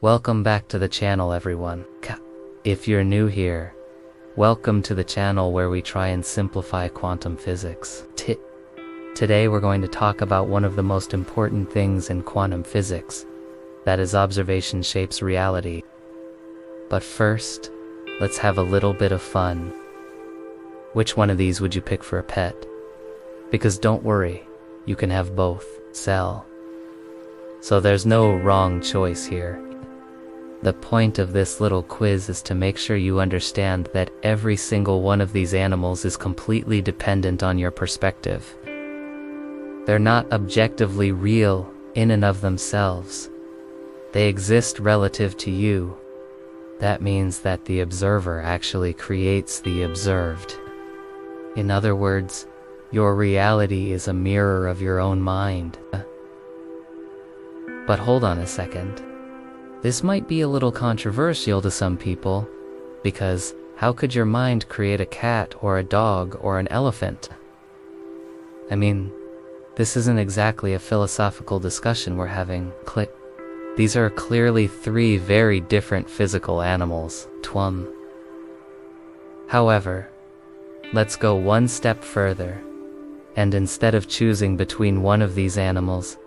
Welcome back to the channel, everyone. If you're new here, welcome to the channel where we try and simplify quantum physics. Today we're going to talk about one of the most important things in quantum physics, that is, observation shapes reality. But first, let's have a little bit of fun. Which one of these would you pick for a pet? Because don't worry, you can have both. So there's no wrong choice here. The point of this little quiz is to make sure you understand that every single one of these animals is completely dependent on your perspective. They're not objectively real in and of themselves. They exist relative to you. That means that the observer actually creates the observed. In other words, your reality is a mirror of your own mind. But hold on a second. This might be a little controversial to some people, because how could your mind create a cat or a dog or an elephant? I mean, this isn't exactly a philosophical discussion we're having. These are clearly three very different physical animals. However, let's go one step further, and instead of choosing between one of these animals,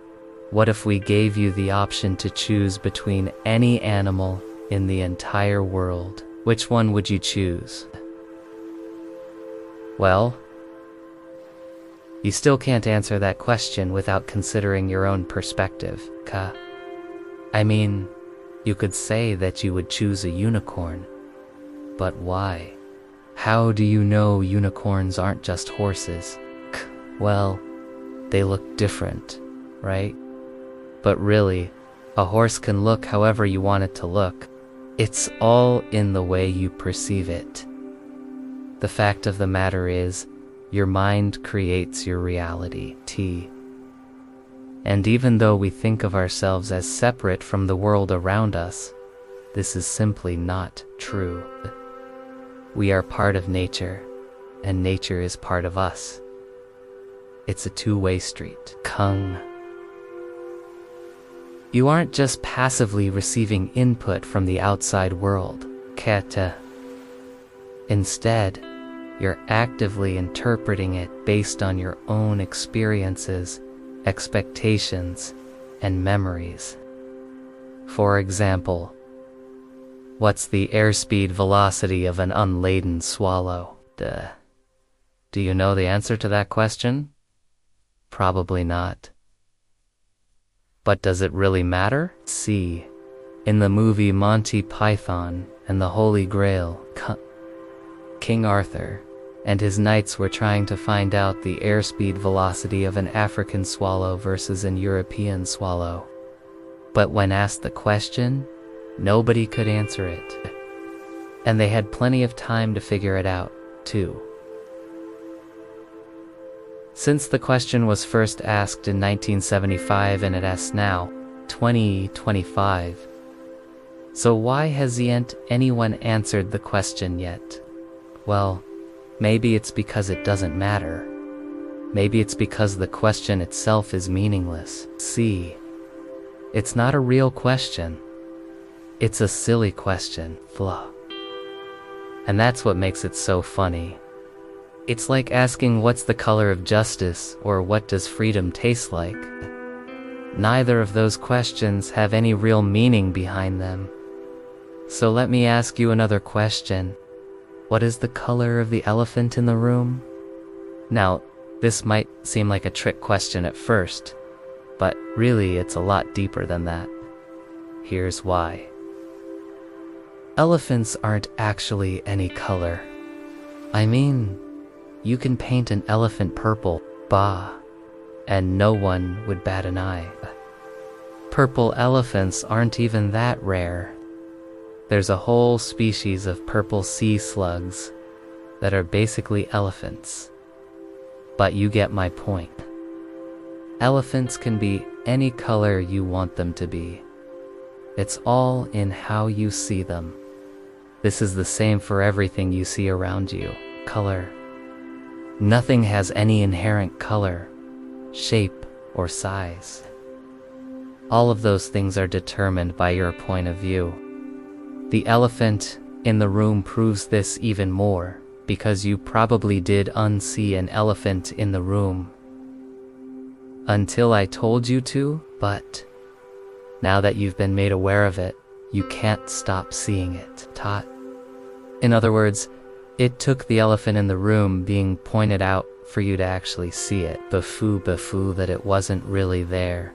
what if we gave you the option to choose between any animal in the entire world? Which one would you choose? Well, you still can't answer that question without considering your own perspective. I mean, you could say that you would choose a unicorn. But why? How do you know unicorns aren't just horses? Well, they look different, right? But really, a horse can look however you want it to look. It's all in the way you perceive it. The fact of the matter is, your mind creates your reality. And even though we think of ourselves as separate from the world around us, this is simply not true. We are part of nature, and nature is part of us. It's a two-way street. You aren't just passively receiving input from the outside world. Instead, you're actively interpreting it based on your own experiences, expectations, and memories. For example, what's the airspeed velocity of an unladen swallow? Do you know the answer to that question? Probably not. But does it really matter? See, in the movie Monty Python and the Holy Grail, King Arthur and his knights were trying to find out the airspeed velocity of an African swallow versus an European swallow. But when asked the question, nobody could answer it. And they had plenty of time to figure it out, too. Since the question was first asked in 1975 and it asks now, 2025. So why hasn't anyone answered the question yet? Well, maybe it's because it doesn't matter. Maybe it's because the question itself is meaningless. See, it's not a real question. It's a silly question. And that's what makes it so funny. It's like asking what's the color of justice or what does freedom taste like. Neither of those questions have any real meaning behind them. So let me ask you another question. What is the color of the elephant in the room? Now, this might seem like a trick question at first, but really it's a lot deeper than that. Here's why. Elephants aren't actually any color. I mean, you can paint an elephant purple, and no one would bat an eye. Purple elephants aren't even that rare. There's a whole species of purple sea slugs that are basically elephants. But you get my point. Elephants can be any color you want them to be. It's all in how you see them. This is the same for everything you see around you. Color. Nothing has any inherent color, shape, or size. All of those things are determined by your point of view. The elephant in the room proves this even more, because you probably did unsee an elephant in the room until I told you to, but now that you've been made aware of it, you can't stop seeing it. Tot. In other words, it took the elephant in the room being pointed out for you to actually see it. Bafoo that it wasn't really there.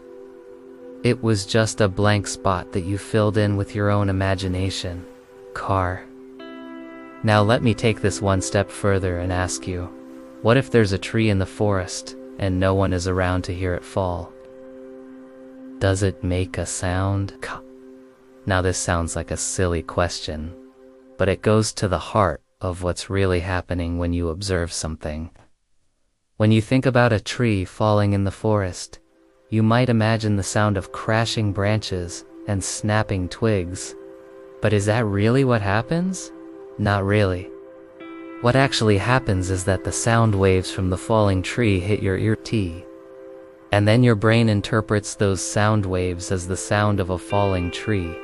It was just a blank spot that you filled in with your own imagination. Car. Now let me take this one step further and ask you, what if there's a tree in the forest and no one is around to hear it fall? Does it make a sound? Now this sounds like a silly question, but it goes to the heart of what's really happening when you observe something. When you think about a tree falling in the forest, you might imagine the sound of crashing branches and snapping twigs. But is that really what happens? Not really. What actually happens is that the sound waves from the falling tree hit your ear, and then your brain interprets those sound waves as the sound of a falling tree.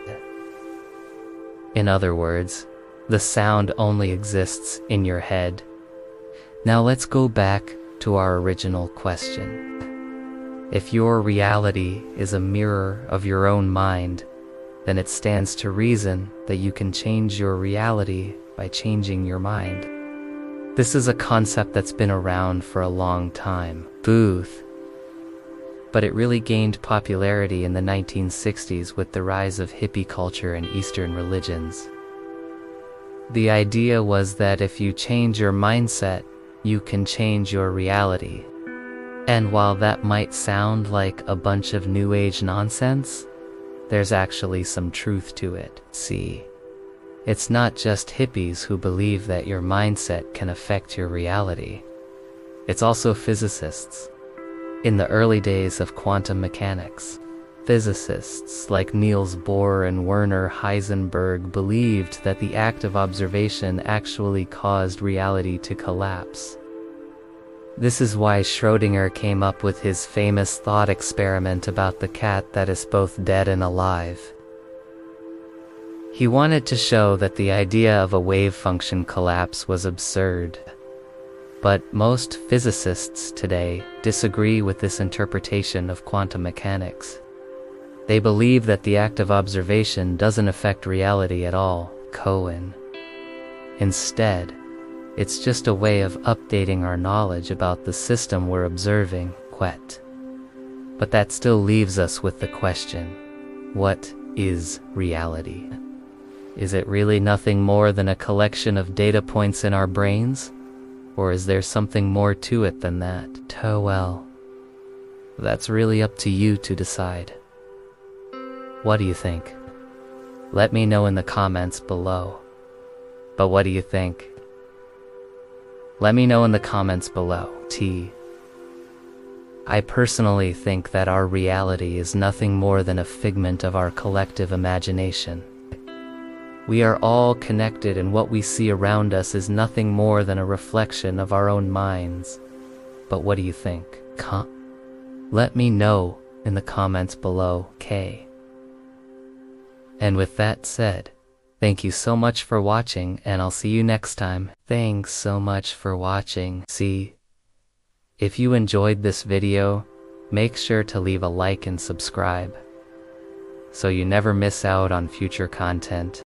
In other words, the sound only exists in your head. Now let's go back to our original question. If your reality is a mirror of your own mind, then it stands to reason that you can change your reality by changing your mind. This is a concept that's been around for a long time. But it really gained popularity in the 1960s with the rise of hippie culture and Eastern religions. The idea was that if you change your mindset, you can change your reality. And while that might sound like a bunch of New Age nonsense, there's actually some truth to it. See, it's not just hippies who believe that your mindset can affect your reality. It's also physicists. In the early days of quantum mechanics, physicists like Niels Bohr and Werner Heisenberg believed that the act of observation actually caused reality to collapse. This is why Schrödinger came up with his famous thought experiment about the cat that is both dead and alive. He wanted to show that the idea of a wave function collapse was absurd. But most physicists today disagree with this interpretation of quantum mechanics. They believe that the act of observation doesn't affect reality at all. Cohen. Instead, it's just a way of updating our knowledge about the system we're observing. Quet. But that still leaves us with the question, what is reality? Is it really nothing more than a collection of data points in our brains? Or is there something more to it than that? Well, that's really up to you to decide. What do you think? Let me know in the comments below. But what do you think? Let me know in the comments below. I personally think that our reality is nothing more than a figment of our collective imagination. We are all connected, and what we see around us is nothing more than a reflection of our own minds. But what do you think? Let me know in the comments below. And with that said, thank you so much for watching, and I'll see you next time. Thanks so much for watching. If you enjoyed this video, make sure to leave a like and subscribe, so you never miss out on future content.